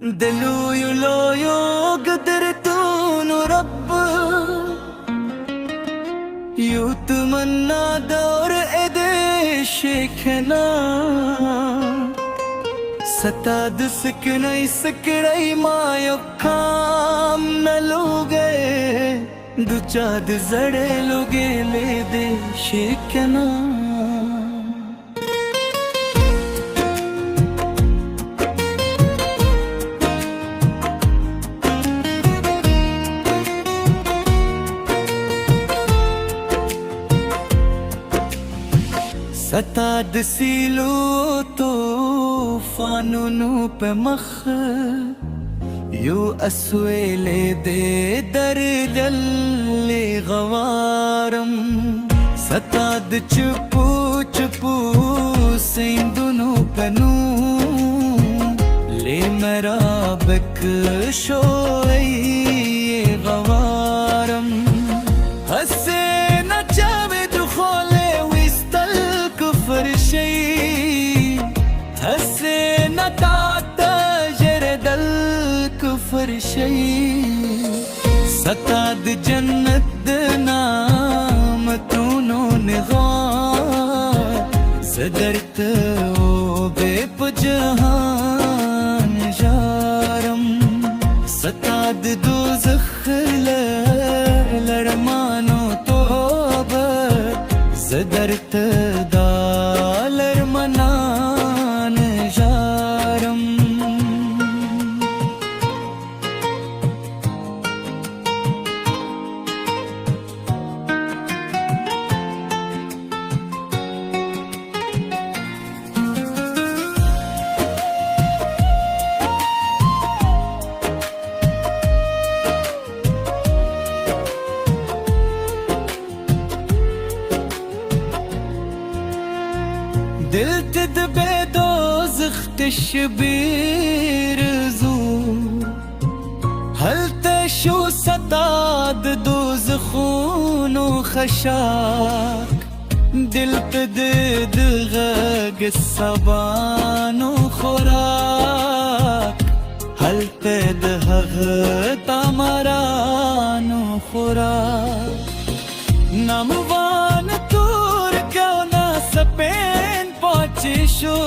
دلو يلو يقدر تون رب يتمنى دور ايدي شيخنا ستاد سكري ما يقام نلوگے दुचाद जड़े लोगे ले दे शेखना सताद सीलो तो फानू पे मख यू असवेले दे दर जल्ले गवारम सताद चुपू चुपू सिंधुनु पनू ले मेरा बक शोए गवारम हसे न चावे दुखोले विस्तल कुफर शई हसे न ताता जरदल कुफर शई सताद जन्नत नाम तूनो निगार सदरत ओ बेप जहान जारम सताद दोज़ख लरमानो तोबत सदरत दालर मनान जारम दिल تد بدوزخ تشبير زور هل تشو ستاد دوزخون وخشاك دل تد دغاق الصبان وخراك هل تدهغ تمران وخراك نموان تور كونا سبين شو